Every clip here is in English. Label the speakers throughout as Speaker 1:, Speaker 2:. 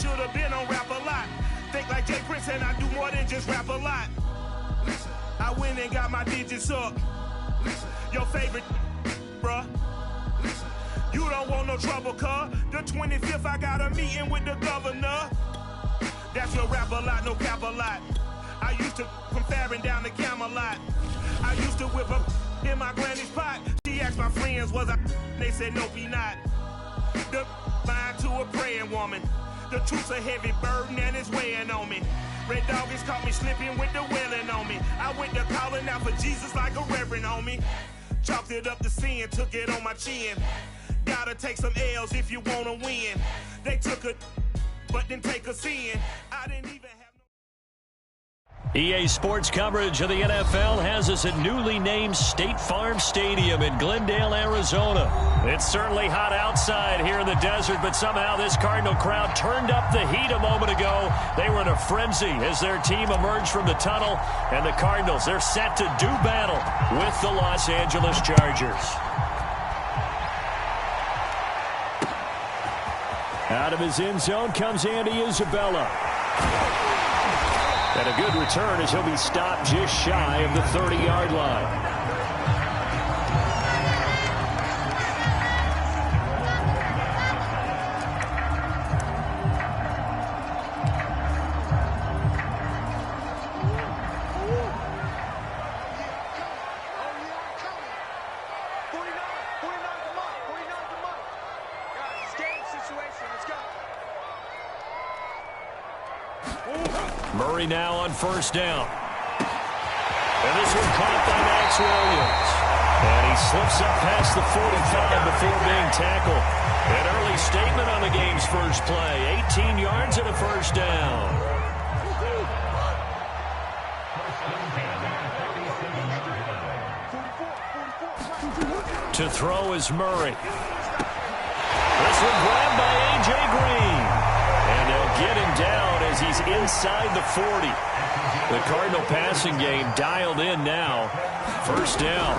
Speaker 1: should have been on rap a lot. Think like Jay Prince and I do more than just rap a lot. I went and got my digits up. Your favorite, bruh. You don't want no trouble, cuz. The 25th, I got a meeting with the governor. That's your rap a lot, no cap a lot. I used to come faring down the Camelot. I used to whip up in my granny's pot. She asked my friends, was I? They said, nope, he not. The line to a praying woman. The truth's a heavy burden and it's weighing on me. Red Doggies caught me slipping with the wailing on me. I went to calling out for Jesus like a reverend on me. Chalked it up to sin, took it on my chin. Gotta take some L's if you wanna win. They took a, but didn't take us in. I didn't even have no...
Speaker 2: EA Sports coverage of the NFL has us at newly named State Farm Stadium in Glendale, Arizona. It's certainly hot outside here in the desert, but somehow this Cardinal crowd turned up the heat a moment ago. They were in a frenzy as their team emerged from the tunnel, and the Cardinals, they're set to do battle with the Los Angeles Chargers. Out of his end zone comes Andy Isabella. And a good return as he'll be stopped just shy of the 30-yard line. Murray now on first down. And this one caught by Max Williams. And he slips up past the 45 before being tackled. An early statement on the game's first play. 18 yards and a first down. To throw is Murray. This one grabbed by A.J. Green. And they'll get him down as he's inside the 40. The Cardinal passing game dialed in now. First down.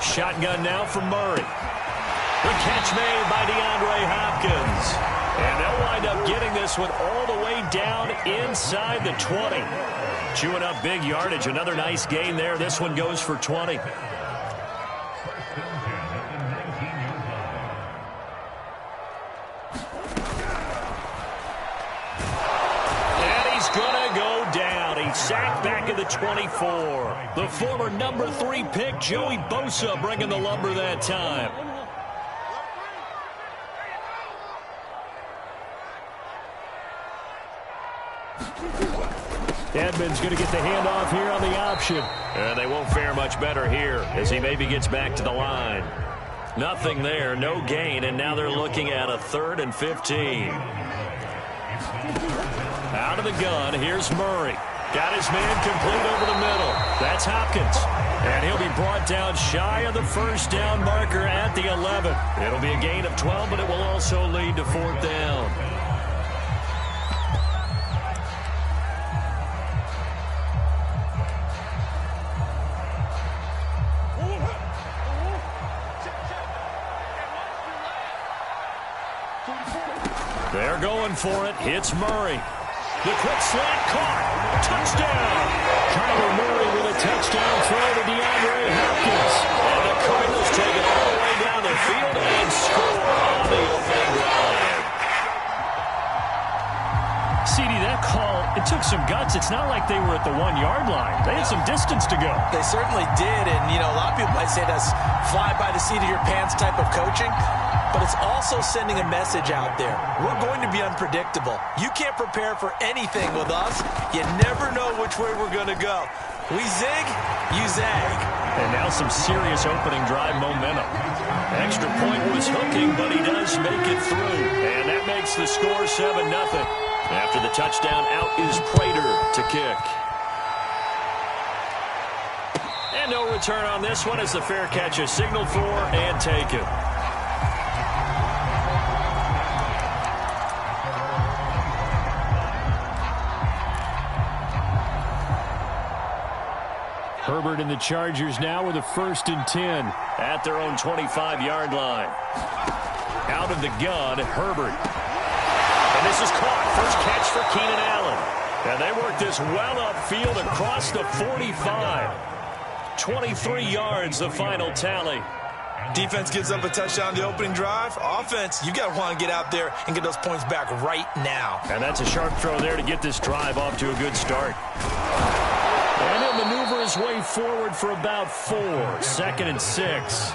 Speaker 2: Shotgun now from Murray. The catch made by DeAndre Hopkins. And they'll wind up getting this one all the way down inside the 20. Chewing up big yardage. Another nice gain there. This one goes for 20. Sacked back at the 24. The former number 3 pick, Joey Bosa, bringing the lumber that time. Edmonds going to get the handoff here on the option. And they won't fare much better here as he maybe gets back to the line. Nothing there, no gain, and now they're looking at a 3rd and 15. Out of the gun, here's Murray. Got his man complete over the middle. That's Hopkins. And he'll be brought down shy of the first down marker at the 11. It'll be a gain of 12, but it will also lead to 4th down. They're going for it. Hits Murray. The quick slant caught. Touchdown. Kyler Murray with a touchdown throw to DeAndre Hopkins. And the Cardinals take it all the way down the field and score on the opening drive. CD, that call, it took some guts. It's not like they were at the 1-yard line. They had some distance to go.
Speaker 3: They certainly did. And, you know, a lot of people might say that's fly by the seat of your pants type of coaching. But it's also sending a message out there. We're going to be unpredictable. You can't prepare for anything with us. You never know which way we're going to go. We zig, you zag.
Speaker 2: And now some serious opening drive momentum. Extra point was hooking, but he does make it through. And that makes the score 7-0. After the touchdown, out is Prater to kick. And no return on this one as the fair catch is signaled for and taken. Herbert and the Chargers now with a 1st and 10 at their own 25-yard line. Out of the gun, Herbert. And this is caught. First catch for Keenan Allen. And they work this well upfield across the 45. 23 yards, the final tally.
Speaker 3: Defense gives up a touchdown the opening drive. Offense, you got to want to get out there and get those points back right now.
Speaker 2: And that's a sharp throw there to get this drive off to a good start. And he'll maneuver his way forward for about 4. 2nd and 6.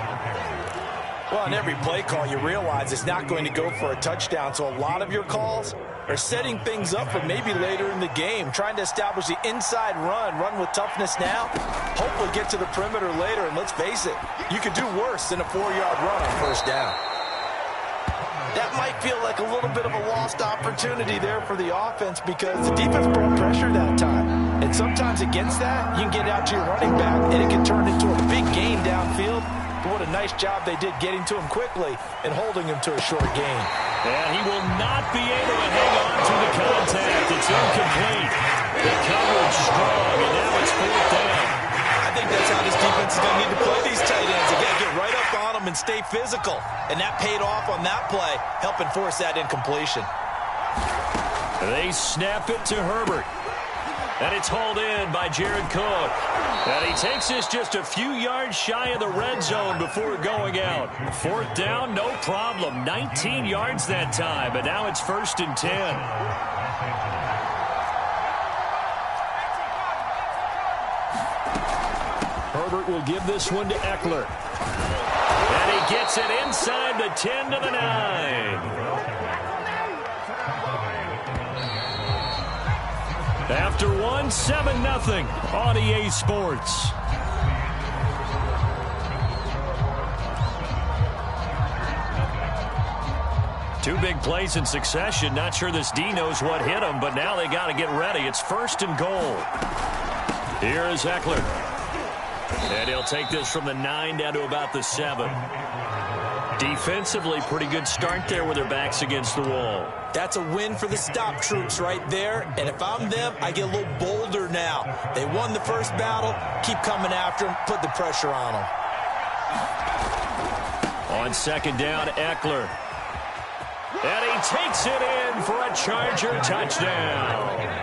Speaker 3: Well, on every play call, you realize it's not going to go for a touchdown. So a lot of your calls are setting things up for maybe later in the game, trying to establish the inside run with toughness now, hopefully get to the perimeter later. And let's face it, you could do worse than a 4-yard run on first down. That might feel like a little bit of a lost opportunity there for the offense because the defense brought pressure that time. And sometimes against that, you can get out to your running back, and it can turn into a big gain downfield. But what a nice job they did getting to him quickly and holding him to a short gain.
Speaker 2: And he will not be able to hang on to the contact. It's incomplete. The coverage strong, and now it's 4th down.
Speaker 3: I think that's how this defense is going to need to play these tight ends. They got to get right up on them and stay physical. And that paid off on that play, helping force that incompletion.
Speaker 2: They snap it to Herbert. And it's hauled in by Jared Cook. And he takes this just a few yards shy of the red zone before going out. 4th down, no problem. 19 yards that time, but now it's 1st and 10. Herbert will give this one to Eckler. And he gets it inside the 10 to the 9. After 1, 7-0 on EA Sports. Two big plays in succession. Not sure this D knows what hit him, but now they got to get ready. It's 1st and goal. Here is Eckler. And he'll take this from the 9 down to about the 7. Defensively, pretty good start there with their backs against the wall.
Speaker 3: That's a win for the stop troops right there. And if I'm them, I get a little bolder now. They won the first battle. Keep coming after them. Put the pressure on them.
Speaker 2: On 2nd down, Eckler. And he takes it in for a Charger touchdown.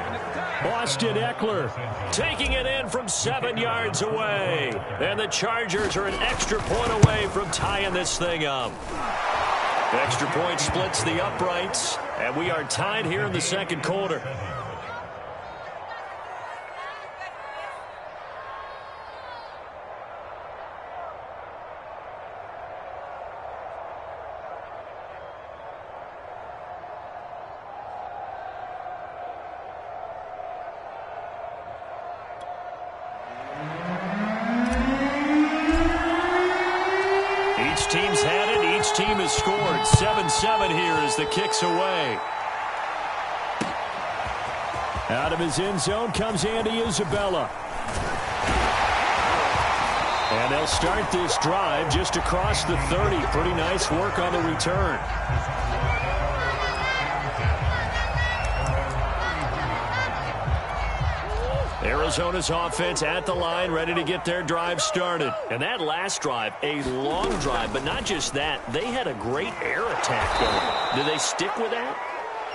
Speaker 2: Austin Eckler taking it in from 7 yards away. And the Chargers are an extra point away from tying this thing up. The extra point splits the uprights, and we are tied here in the 2nd quarter. Team's had it. Each team has scored. 7-7 here as the kick's away. Out of his end zone comes Andy Isabella. And they'll start this drive just across the 30. Pretty nice work on the return. Arizona's offense at the line, ready to get their drive started. And that last drive, a long drive, but not just that. They had a great air attack going. Do they stick with that?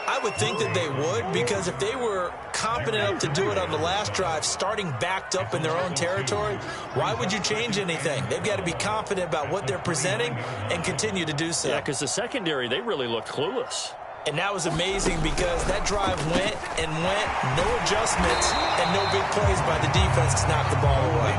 Speaker 3: I would think that they would, because if they were confident enough to do it on the last drive, starting backed up in their own territory, why would you change anything? They've got to be confident about what they're presenting and continue to do so.
Speaker 2: Yeah, because the secondary, they really looked clueless.
Speaker 3: And that was amazing because that drive went and went, no adjustments, and no big plays by the defense to knock the ball away.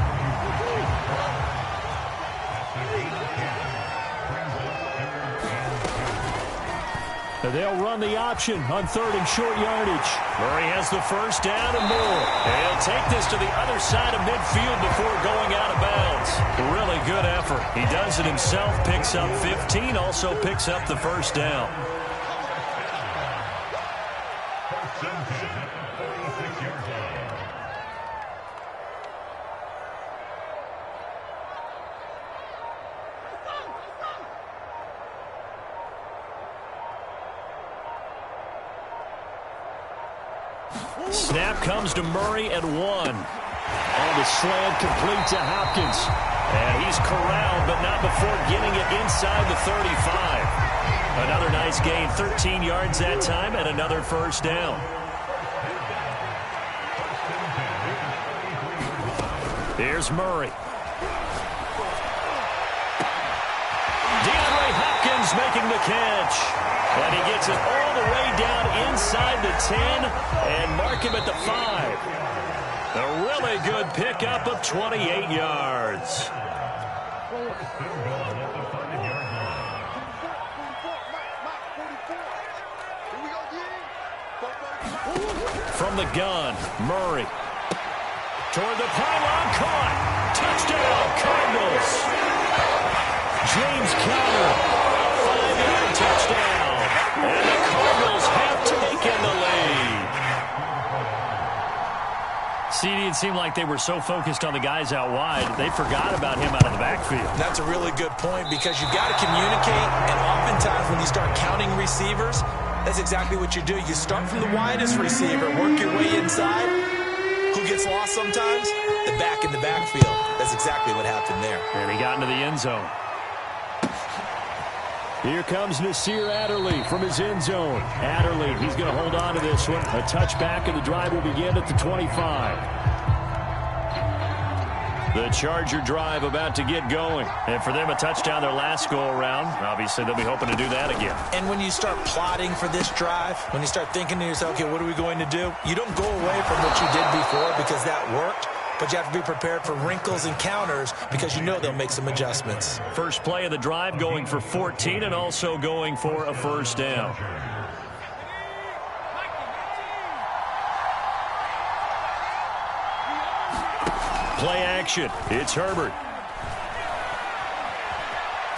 Speaker 2: They'll run the option on 3rd and short yardage. Murray has the first down and more. And he'll take this to the other side of midfield before going out of bounds. Really good effort. He does it himself, picks up 15, also picks up the first down. Snap comes to Murray at 1. On the slant, complete to Hopkins. And he's corralled, but not before getting it inside the 35. Another nice gain, 13 yards that time, and another first down. Here's Murray. DeAndre Hopkins making the catch. And he gets it all the way down inside the 10 and mark him at the 5. A really good pickup of 28 yards. From the gun, Murray. Toward the pylon, caught. Touchdown, Cardinals. James Conner, 5-yard touchdown. And the Cardinals have taken the lead. CD, it seemed like they were so focused on the guys out wide, they forgot about him out of the backfield.
Speaker 3: That's a really good point because you've got to communicate, and oftentimes when you start counting receivers, that's exactly what you do. You start from the widest receiver, work your way inside. Who gets lost sometimes? The back in the backfield. That's exactly what happened there.
Speaker 2: And he got into the end zone. Here comes Nasir Adderley from his end zone. Adderley, he's going to hold on to this one. A touchback, and the drive will begin at the 25. The Charger drive about to get going. And for them, a touchdown their last go-around. Obviously, they'll be hoping to do that again. And
Speaker 3: when you start plotting for this drive, when you start thinking to yourself, okay, what are we going to do? You don't go away from what you did before because that worked. But you have to be prepared for wrinkles and counters because you know they'll make some adjustments.
Speaker 2: First play of the drive going for 14 and also going for a first down. Play action. It's Herbert.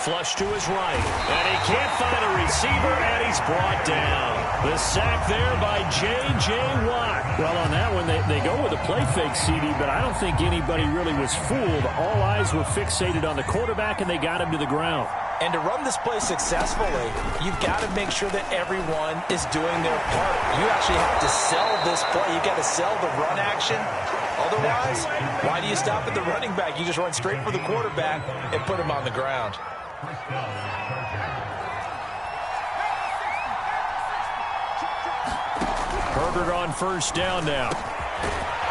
Speaker 2: Flush to his right. And he can't find a receiver, and he's brought down. The sack there by J.J. Watt.
Speaker 4: Well, on that one, they go with a play fake, CD, but I don't think anybody really was fooled. All eyes were fixated on the quarterback, and they got him to the ground.
Speaker 3: And to run this play successfully, you've got to make sure that everyone is doing their part. You actually have to sell this play. You've got to sell the run action. Otherwise, why do you stop at the running back? You just run straight for the quarterback and put him on the ground.
Speaker 2: Herbert on first down now.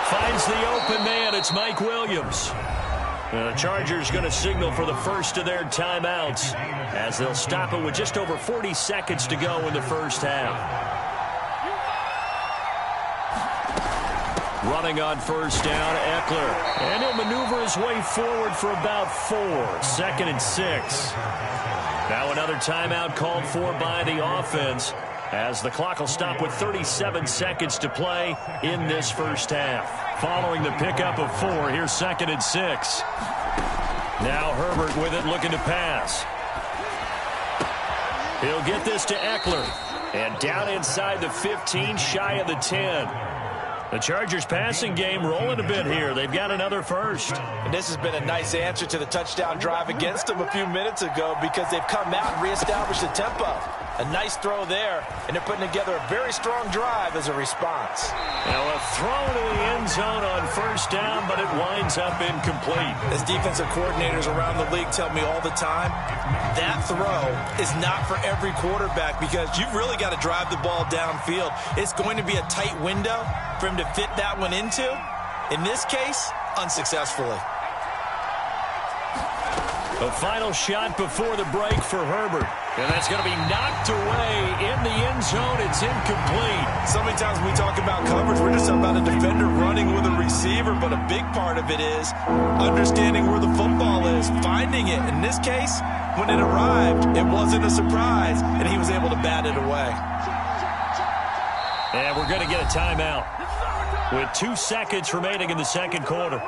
Speaker 2: Finds the open man. It's Mike Williams. The Chargers going to signal for the first of their timeouts as they'll stop it with just over 40 seconds to go in the first half. Running on first down, Eckler. And he'll maneuver his way forward for about 4. 2nd and 6. Now another timeout called for by the offense as the clock will stop with 37 seconds to play in this first half. Following the pickup of 4, here's 2nd and 6. Now Herbert with it, looking to pass. He'll get this to Eckler. And down inside the 15, shy of the 10. The Chargers passing game rolling a bit here. They've got another first.
Speaker 3: And this has been a nice answer to the touchdown drive against them a few minutes ago because they've come out and reestablished the tempo. A nice throw there, and they're putting together a very strong drive as a response.
Speaker 2: Now a throw to the end zone on first down, but it winds up incomplete.
Speaker 3: As defensive coordinators around the league tell me all the time, that throw is not for every quarterback because you've really got to drive the ball downfield. It's going to be a tight window for him to fit that one into. In this case, unsuccessfully.
Speaker 2: A final shot before the break for Herbert. And that's going to be knocked away in the end zone. It's incomplete.
Speaker 3: So many times when we talk about coverage, we're just about a defender running with a receiver, but a big part of it is understanding where the football is, finding it. In this case, when it arrived, it wasn't a surprise, and he was able to bat it away.
Speaker 2: And we're going to get a timeout with 2 seconds remaining in the second quarter.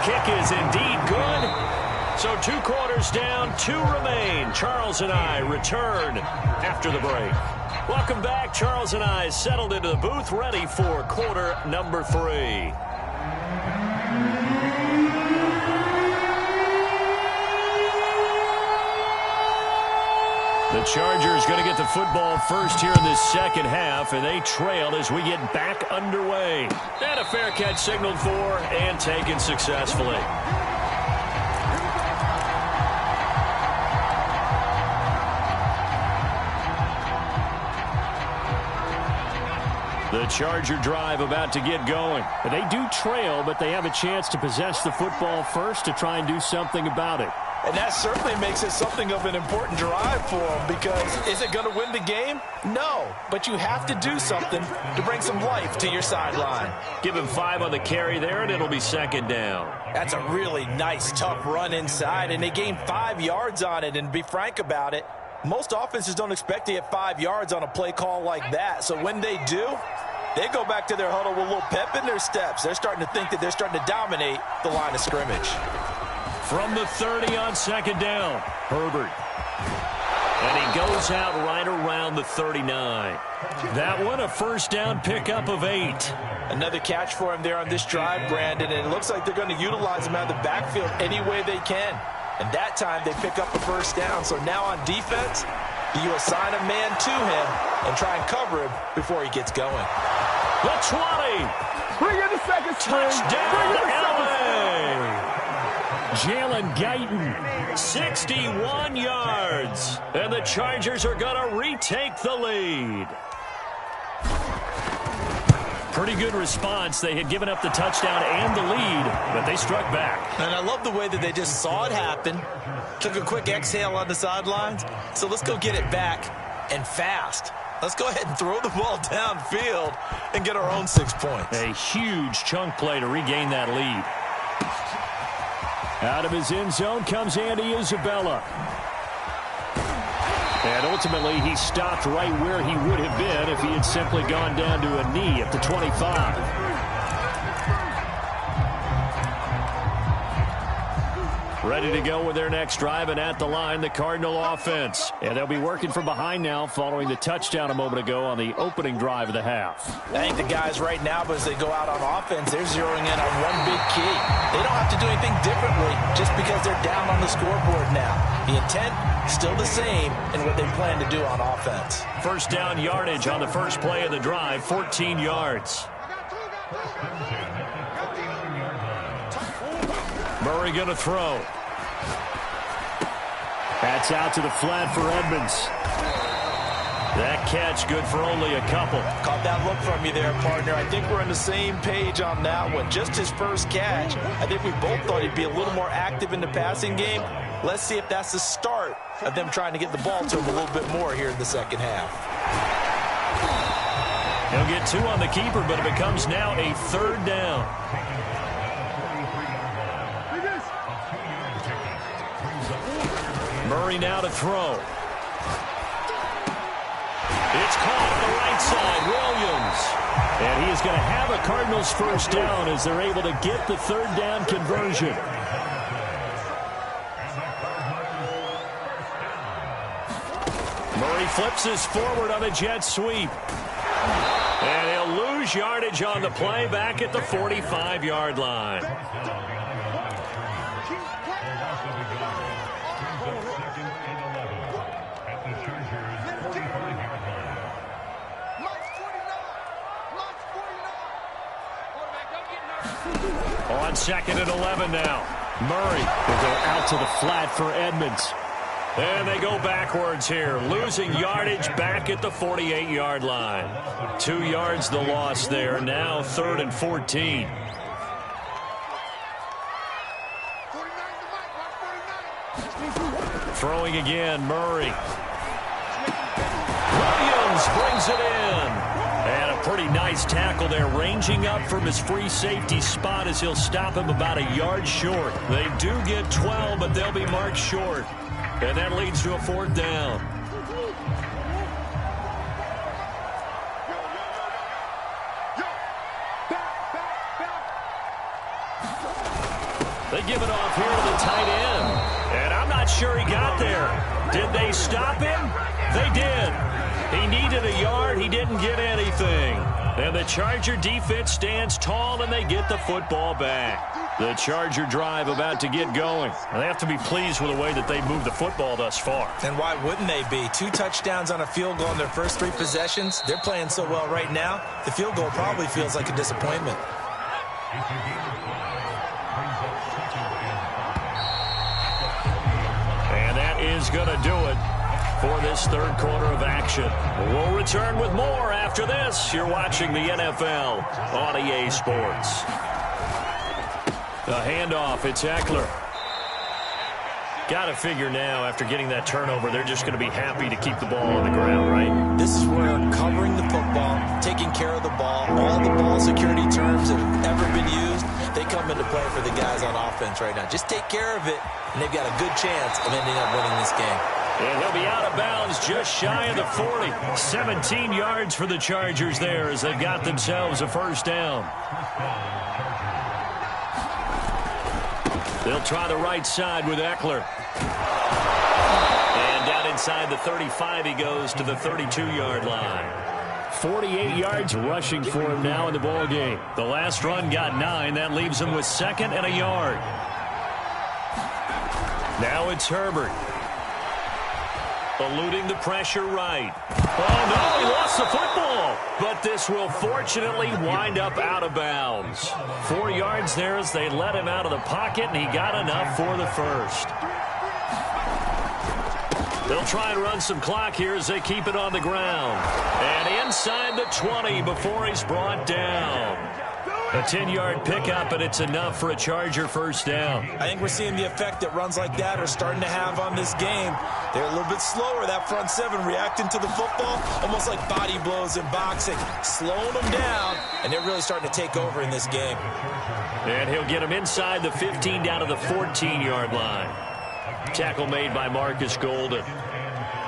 Speaker 2: Kick is indeed good. So 2 quarters down, 2 remain. Charles and I return after the break. Welcome back. Charles and I settled into the booth, ready for quarter number 3. The Chargers going to get the football first here in this second half, and they trail as we get back underway. And a fair catch signaled for and taken successfully. The Charger drive about to get going.
Speaker 4: They do trail, but they have a chance to possess the football first to try and do something about it.
Speaker 3: And that certainly makes it something of an important drive for them, because is it going to win the game? No, but you have to do something to bring some life to your sideline.
Speaker 2: Give him 5 on the carry there, and it'll be second down.
Speaker 3: That's a really nice, tough run inside, and they gained 5 yards on it. And to be frank about it, most offenses don't expect to get 5 yards on a play call like that. So when they do, they go back to their huddle with a little pep in their steps. They're starting to think that they're starting to dominate the line of scrimmage.
Speaker 2: From the 30 on second down, Herbert. And he goes out right around the 39. That one, a first down pickup of 8.
Speaker 3: Another catch for him there on this drive, Brandon, and it looks like they're going to utilize him out of the backfield any way they can. And that time they pick up the first down. So now on defense, you assign a man to him and try and cover him before he gets going.
Speaker 2: The 20.
Speaker 1: Bring in the second
Speaker 2: Touchdown, LA.
Speaker 4: Jalen Guyton,
Speaker 2: 61 yards. And the Chargers are going to retake the lead. Pretty good response. They had given up the touchdown and the lead, but they struck back.
Speaker 3: And I love the way that they just saw it happen, took a quick exhale on the sidelines. So let's go get it back, and fast. Let's go ahead and throw the ball downfield and get our own 6 points.
Speaker 2: A huge chunk play to regain that lead.
Speaker 4: out of his end zone comes Andy Isabella. And ultimately, he stopped right where he would have been if he had simply gone down to a knee at the 25. Ready to go with their next drive, and at the line, the Cardinal offense. And they'll be working from behind now following the touchdown a moment ago on the opening drive of the half.
Speaker 3: I think the guys right now, as they go out on offense, they're zeroing in on one big key. They don't have to do anything differently just because they're down on the scoreboard now. The intent still the same in what they plan to do on offense.
Speaker 2: First down yardage on the first play of the drive, 14 yards. Murray going to throw. That's out to the flat for Edmonds. That catch good for only a couple.
Speaker 3: Caught that look from you there, partner. I think we're on the same page on that one. Just his first catch. I think we both thought he'd be a little more active in the passing game. Let's see if that's the start of them trying to get the ball to him a little bit more here in the second half.
Speaker 2: He'll get two on the keeper, but it becomes now a third down. Murray now to throw. It's caught on the right side, Williams. And he is going to have a Cardinals first down as they're able to get the third down conversion. Murray flips this forward on a jet sweep. And he'll lose yardage on the play back at the 45-yard line. On second and 11 now. Murray will go out to the flat for Edmonds. And they go backwards here, losing yardage back at the 48-yard line. 2 yards the loss there, now 3rd and 14. Throwing again, Murray. Williams brings it in. And a pretty nice tackle there, ranging up from his free safety spot as he'll stop him about a yard short. They do get 12, but they'll be marked short. And that leads to a fourth down. They give it off here to the tight end. And I'm not sure he got there. Did they stop him? They did. He needed a yard. He didn't get anything.
Speaker 4: And the Charger defense stands tall, and they get the football back. The Charger drive about to get going. And they have to be pleased with the way that they moved the football thus far.
Speaker 3: And why wouldn't they be? 2 touchdowns on a field goal in their first 3 possessions. They're playing so well right now, the field goal probably feels like a disappointment.
Speaker 4: And that is going to do it for this third quarter of action. We'll return with more after this. You're watching the NFL on EA Sports. The handoff, it's Eckler. Got to figure now, after getting that turnover, they're just going to be happy to keep the ball on the ground, right?
Speaker 3: This is where covering the football, taking care of the ball, all the ball security terms that have ever been used, they come into play for the guys on offense right now. Just take care of it, and they've got a good chance of ending up winning this game.
Speaker 4: And he'll be out of bounds just shy of the 40. 17 yards for the Chargers there as they've got themselves a first down. They'll try the right side with Eckler. And down inside the 35 he goes to the 32-yard line. 48 yards rushing for him now in the ball game. The last run got 9. That leaves him with 2nd and a yard. Now it's Herbert. Eluding the pressure right. Oh, no, he lost the football. But this will fortunately wind up out of bounds. 4 yards there as they let him out of the pocket, and he got enough for the first. They'll try and run some clock here as they keep it on the ground. And inside the 20 before he's brought down. A 10-yard pickup, and it's enough for a Charger first down.
Speaker 3: I think we're seeing the effect that runs like that are starting to have on this game. They're a little bit slower, that front 7, reacting to the football, almost like body blows in boxing, slowing them down, and they're really starting to take over in this game.
Speaker 4: And he'll get him inside the 15 down to the 14-yard line. Tackle made by Marcus Golden.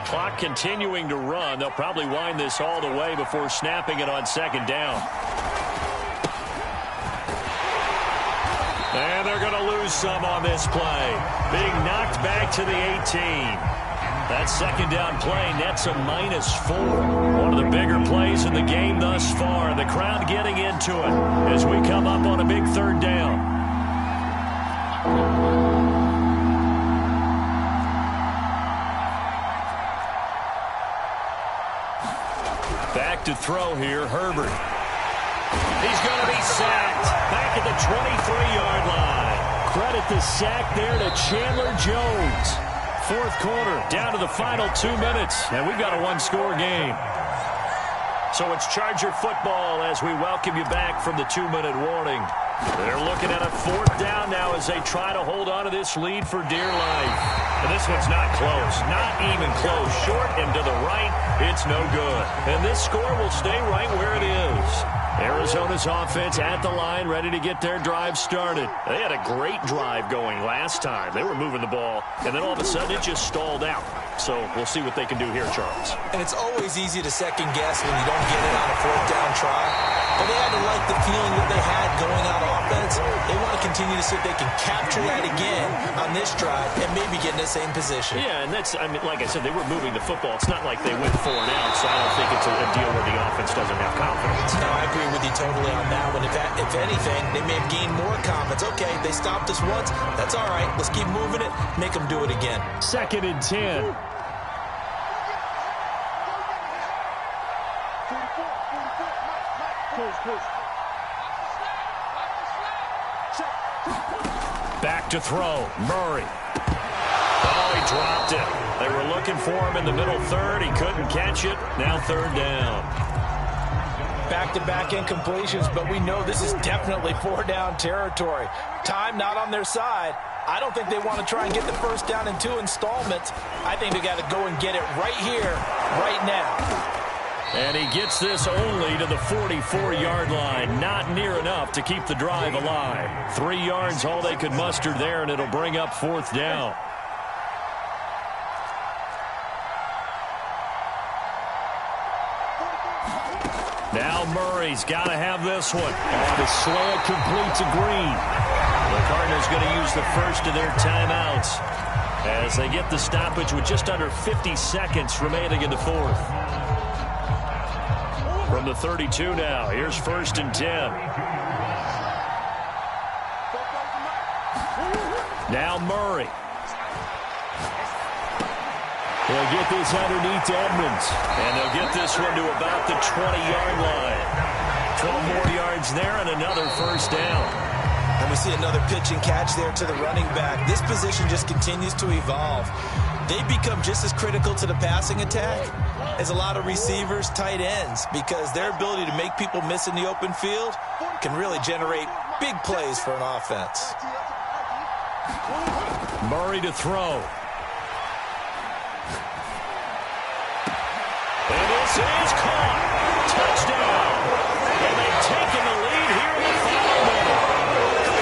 Speaker 4: Clock continuing to run. They'll probably wind this all the way before snapping it on 2nd down. And they're going to lose some on this play. Being knocked back to the 18. That 2nd down play nets a -4. One of the bigger plays in the game thus far. The crowd getting into it as we come up on a big 3rd down. Back to throw here, Herbert. He's going to be sacked back at the 23-yard line. Credit the sack there to Chandler Jones. 4th quarter, down to the final 2 minutes, and we've got a 1-score game. So it's Charger football as we welcome you back from the 2-minute warning. They're looking at a 4th down now as they try to hold on to this lead for dear life. And this one's not close, not even close. Short and to the right, it's no good. And this score will stay right where it is. Arizona's offense at the line, ready to get their drive started. They had a great drive going last time. They were moving the ball, and then all of a sudden it just stalled out. So we'll see what they can do here, Charles.
Speaker 3: And it's always easy to second guess when you don't get it on a 4th down try. But they had to like the feeling that they had going out offense. They want to continue to see if they can capture that again on this drive and maybe get in the same position.
Speaker 4: Yeah, and that's, I mean, like I said, they were moving the football. It's not like they went 4 and out, so I don't think it's a deal where the offense doesn't have confidence.
Speaker 3: No, I agree with you totally on that one. If anything, they may have gained more confidence. Okay, they stopped us once. That's all right. Let's keep moving it. Make them do it again.
Speaker 4: 2nd and 10. Back to throw. Murray. Oh, he dropped it. They were looking for him in the middle 3rd. He couldn't catch it. Now 3rd down.
Speaker 3: Back-to-back incompletions, but we know this is definitely 4-down territory. Time not on their side. I don't think they want to try and get the first down in 2 installments. I think they got to go and get it right here, right now.
Speaker 4: And he gets this only to the 44-yard line. Not near enough to keep the drive alive. 3 yards, all they could muster there, and it'll bring up 4th down. Now Murray's got to have this one. And the slant complete to Green. The Cardinals going to use the first of their timeouts as they get the stoppage with just under 50 seconds remaining in the 4th.
Speaker 2: From the 32 now, here's 1st and 10. Now Murray. They'll get this underneath Edmonds. And they'll get this one to about the 20-yard line. 12 more yards there and another 1st down.
Speaker 3: And we see another pitch and catch there to the running back. This position just continues to evolve. They become just as critical to the passing attack as a lot of receivers, tight ends, because their ability to make people miss in the open field can really generate big plays for an offense.
Speaker 2: Murray to throw. And this is caught. Touchdown. And they've taken the lead here in the final minute.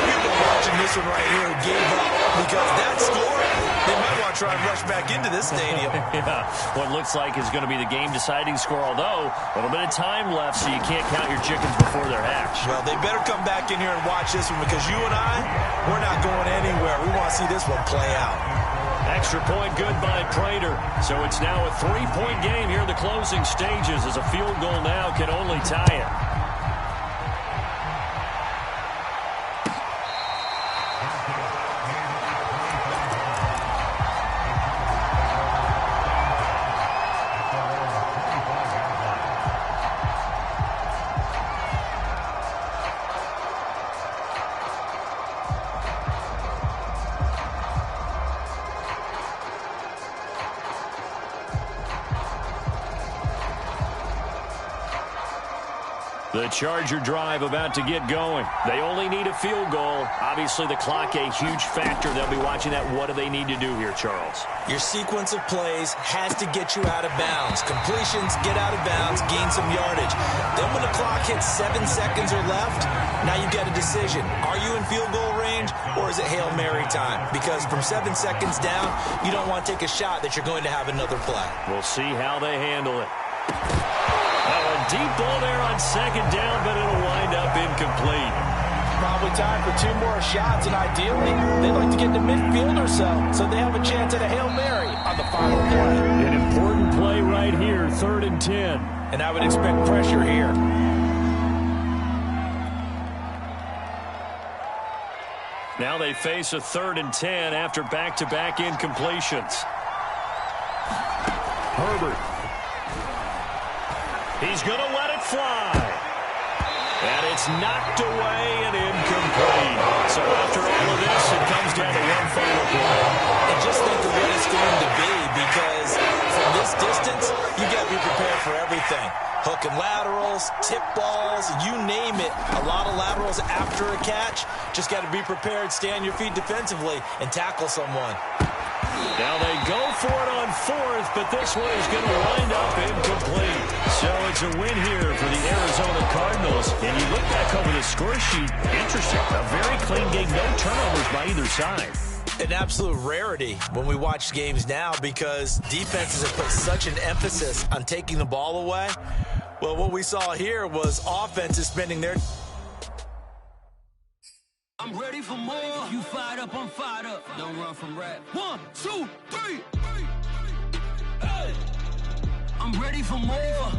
Speaker 3: You've been watching this one right here who gave up because that score, they might want to try and rush back into this stadium.
Speaker 2: Yeah, what looks like is going to be the game-deciding score, although a little bit of time left, so you can't count your chickens before they're hatched.
Speaker 3: Well, they better come back in here and watch this one because you and I, we're not going anywhere. We want to see this one play out.
Speaker 2: Extra point good by Prater. So it's now a 3-point game here in the closing stages as a field goal now can only tie it. The Charger drive about to get going. They only need a field goal. Obviously, the clock a huge factor. They'll be watching that. What do they need to do here, Charles?
Speaker 3: Your sequence of plays has to get you out of bounds. Completions, get out of bounds, gain some yardage. Then when the clock hits 7 seconds or left, now you get a decision. Are you in field goal range or is it Hail Mary time? Because from 7 seconds down, you don't want to take a shot that you're going to have another play.
Speaker 2: We'll see how they handle it. Deep ball there on 2nd down, but it'll wind up incomplete.
Speaker 3: Probably time for 2 more shots, and ideally, they'd like to get to midfield or so they have a chance at a Hail Mary on the final play.
Speaker 2: An important play right here, 3rd and 10.
Speaker 3: And I would expect pressure here.
Speaker 2: Now they face a 3rd and 10 after back-to-back incompletions. Herbert. He's going to let it fly. And it's knocked away and incomplete. So after all of this, it comes down to one final play.
Speaker 3: And just think of what it's going to be, because from this distance, you got to be prepared for everything. Hook and laterals, tip balls, you name it. A lot of laterals after a catch. Just got to be prepared, stay on your feet defensively, and tackle someone.
Speaker 2: Now they go for it on 4th, but this one is going to wind up incomplete. So it's a win here for the Arizona Cardinals. And you look back over the score sheet, interesting. A very clean game, no turnovers by either side.
Speaker 3: An absolute rarity when we watch games now because defenses have put such an emphasis on taking the ball away. Well, what we saw here was offenses spending their...
Speaker 5: I'm ready for more. If you fired up, I'm fired up. Don't run from rap. 1, 2, 3. Hey. I'm ready for more.